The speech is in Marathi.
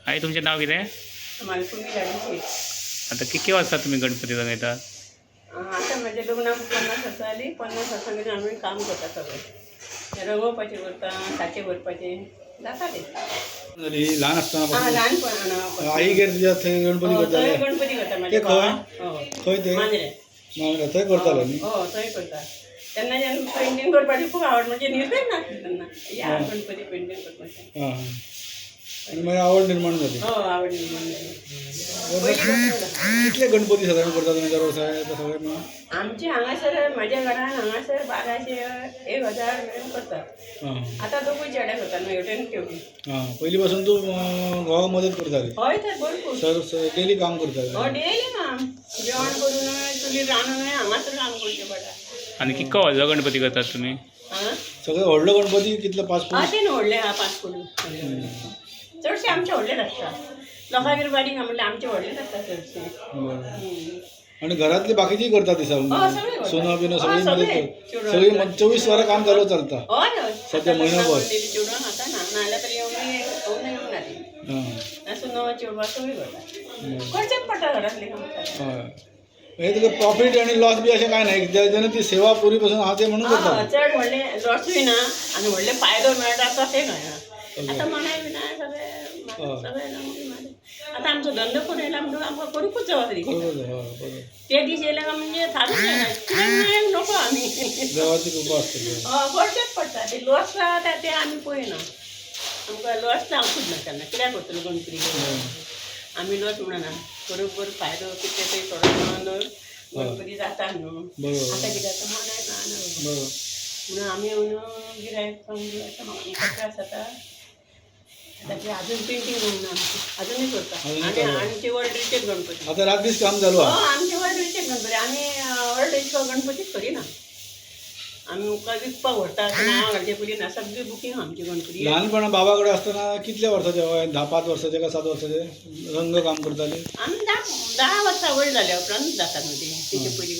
आई तुमचें नाव कितें? मालकुनी गाडीची. आता किती वाजता तुम्ही गणपती रंगयतात? आता माझ्या लग्नाक 50 वर्सां जाली. 50 वर्सां मेरेन आमी काम करता सगळें. रंगोवपाचें करता, साचे भरपाचें जाता तें. ही लहान असताना ल्हानपण आईगेर तुज्या थंय गणपती करताले. गणपती करता ते माझ्या खंय? भावाक. खंय ते? मांद्रे. मांद्रे थंय करताले न्ही? हो थंय करता. तेन्ना जेन्ना पेंटींग करपाची खूब आवड म्हणजे निर्भय नासली तेन्ना. या गणपती पेंटींग करपाचें. हां हां. आनी मागीर आवड निर्माण जाली. हो आवड निर्माण जाली. कितले गणपती सादारण करता तुमी दर वर्सा ते सगळे मिळून? आमचे हांगासर म्हाज्या घरान हांगासर 1200 1000 मेरेन करतात. हां आता दोगूय चेडे करता न्हू हेवटेन तेवटी. हां. पयलीं पासून तूं घोवाक मदत करताली? हय तर भरपूर. सर डेली काम करताले? हो डेली काम. जेवण करूनय चुलीर रांदूनय हांगासर काम करचें पडटा. आणि कितको व्हडलो गणपती करतात तुम्ही? हां सगळे व्हडलो गणपती कितले 5 फूट? अशें न्हू व्हडले आहा 5 फूट. चडशे आमचे व्हडलेच आसता. लोकांगेर बारीक आहा म्हणल्यार आमचे व्हडलेच आसता चडशे. आणि घरातली बाकीची करता दिसा सगळे करता. सोनं बिनं सगळे सगळी सगळी 24 वरां काम चालू चलता. हय हय. सध्या महिनाभर. चेडवां आता ना नाल्यार तर येवंक ना ती. हां असो नवो चेडवां सगळीं करता. करचेंच पडटा घरांतलीं कामां. हय. हे तुका प्रॉफिट आणि लॉस बी अशें कांय ना जेन्ना ती सेवा पुरी पासून आहा ते म्हणून करता. चड व्हडले लॉसूय ना आनी व्हडले फायदो मेळटा तशें कांय ना. आता मनाय बिनाय सगळें आता आमचो धंदो करून येयला म्हणून आमकां करूंकूच जाय ती. बरोबर. ते दीस येयले काय म्हणजे थारूच जायना. कित्याक नको आमी. देवाची कृपा आसतली. करचेंच पडटा. ते लॉस जाता ते आमी पळयना. आमकां लॉस जावंकूच ना केन्ना. कित्याक करतलो गणपती आमी लॉस म्हणना. बरोबर फायदो कितें तरी थोडो गणपती जाता न्हू. बरोबर. आतां कितें आतां मनाय ना न्हू. बरोबर. म्हणून आमी गिरायक त्रास जाता. ताचे अजून पेंटींग म्हणून आमची अजूनय करता. आनी आमचे व्हड रिचेक गणपती. आता रात दीस काम चालू आहा? आमचे व्हड रिचेक गणपती. आमी व्हड रिचो गणपतीच करिना. आमी मुखार विकपाक व्हरता. नांवां घालचे पयलीं ना सगळी बुकींग आमची गणपती. ल्हानपणा बाबा कडेन आसतना कितल्या वर्साचे वय 10-5 वर्साचे काय 7 वर्साचे रंग काम करताले? आमी 10 वर्सां वयर जाल्या उपरांत जाता न्हू तें. तेचे पयलीं